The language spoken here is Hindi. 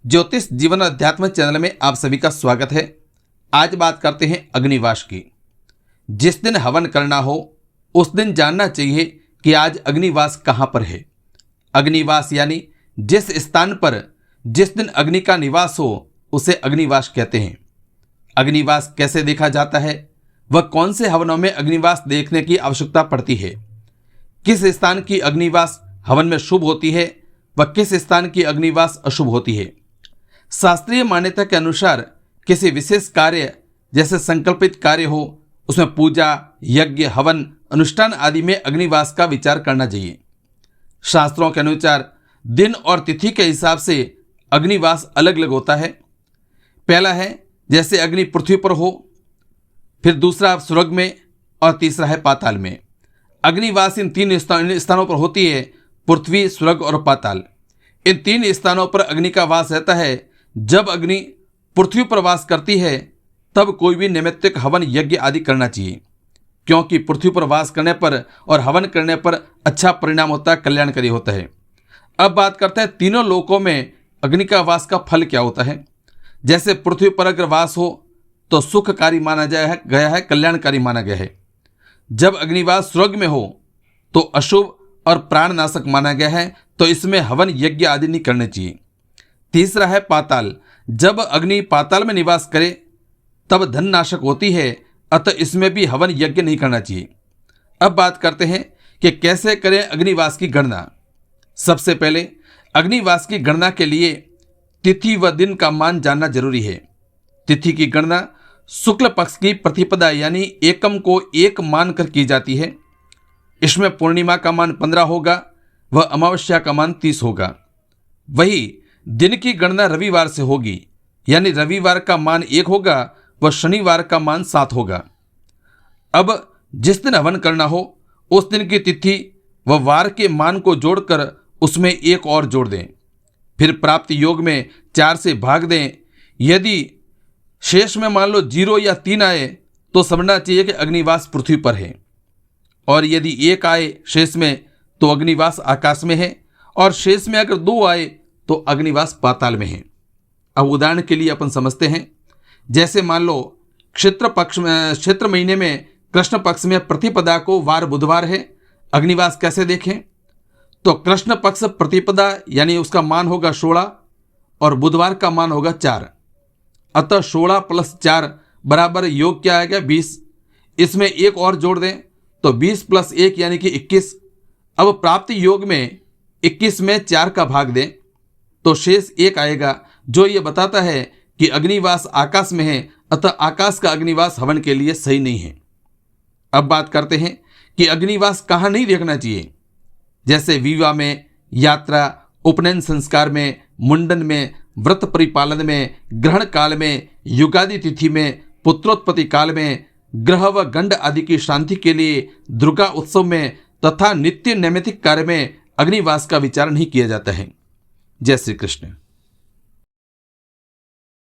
ज्योतिष जीवन अध्यात्म चैनल में आप सभी का स्वागत है। आज बात करते हैं अग्निवास की। जिस दिन हवन करना हो उस दिन जानना चाहिए कि आज अग्निवास कहाँ पर है। अग्निवास यानी जिस स्थान पर जिस दिन अग्नि का निवास हो उसे अग्निवास कहते हैं। अग्निवास कैसे देखा जाता है, वह कौन से हवनों में अग्निवास देखने की आवश्यकता पड़ती है, किस स्थान की अग्निवास हवन में शुभ होती है व किस स्थान की अग्निवास अशुभ होती है। शास्त्रीय मान्यता के अनुसार किसी विशेष कार्य जैसे संकल्पित कार्य हो उसमें पूजा, यज्ञ, हवन, अनुष्ठान आदि में अग्निवास का विचार करना चाहिए। शास्त्रों के अनुसार दिन और तिथि के हिसाब से अग्निवास अलग अलग होता है। पहला है जैसे अग्नि पृथ्वी पर हो, फिर दूसरा स्वर्ग में और तीसरा है पाताल में। अग्निवास इन तीन स्थानों पर होती है, पृथ्वी, स्वर्ग और पाताल। इन तीन स्थानों पर अग्नि का वास रहता है। जब अग्नि पृथ्वी पर वास करती है तब कोई भी नैमित्तिक हवन, यज्ञ आदि करना चाहिए, क्योंकि पृथ्वी पर वास करने पर और हवन करने पर अच्छा परिणाम होता है, कल्याणकारी होता है। अब बात करते हैं तीनों लोकों में अग्नि का वास का फल क्या होता है। जैसे पृथ्वी पर अगर वास हो तो सुखकारी माना गया है, कल्याणकारी माना गया है। जब अग्निवास स्वर्ग में हो तो अशुभ और प्राणनाशक माना गया है, तो इसमें हवन, यज्ञ आदि नहीं करने चाहिए। तीसरा है पाताल। जब अग्नि पाताल में निवास करे तब धन नाशक होती है, अतः इसमें भी हवन, यज्ञ नहीं करना चाहिए। अब बात करते हैं कि कैसे करें अग्निवास की गणना। सबसे पहले अग्निवास की गणना के लिए तिथि व दिन का मान जानना जरूरी है। तिथि की गणना शुक्ल पक्ष की प्रतिपदा यानी एकम को एक मानकर की जाती है। इसमें पूर्णिमा का मान 15 होगा व अमावस्या का मान 30 होगा। वही दिन की गणना रविवार से होगी, यानी रविवार का मान 1 होगा व शनिवार का मान 7 होगा। अब जिस दिन हवन करना हो उस दिन की तिथि व वार के मान को जोड़कर उसमें 1 और जोड़ दें, फिर प्राप्त योग में 4 से भाग दें। यदि शेष में मान लो 0 या 3 आए तो समझना चाहिए कि अग्निवास पृथ्वी पर है, और यदि 1 आए शेष में तो अग्निवास आकाश में है, और शेष में अगर 2 आए तो अग्निवास पाताल में है। अब उदाहरण के लिए अपन समझते हैं, जैसे मान लो क्षेत्र महीने में कृष्ण पक्ष में प्रतिपदा को वार बुधवार है। अग्निवास कैसे देखें, तो कृष्ण पक्ष प्रतिपदा यानी उसका मान होगा 16 और बुधवार का मान होगा 4, अतः 16 + 4 बराबर योग क्या आएगा 20। इसमें 1 और जोड़ दें तो 20 + 1 यानी कि 21। अब प्राप्त योग में 21 में 4 का भाग दें तो शेष 1 आएगा, जो ये बताता है कि अग्निवास आकाश में है, अतः आकाश का अग्निवास हवन के लिए सही नहीं है। अब बात करते हैं कि अग्निवास कहाँ नहीं देखना चाहिए। जैसे विवाह में, यात्रा, उपनयन संस्कार में, मुंडन में, व्रत परिपालन में, ग्रहण काल में, युगादि तिथि में, पुत्रोत्पत्ति काल में, ग्रह व गंड आदि की शांति के लिए, दुर्गा उत्सव में तथा नित्य नैमित्तिक कार्य में अग्निवास का विचार नहीं किया जाता है। जय श्री कृष्ण।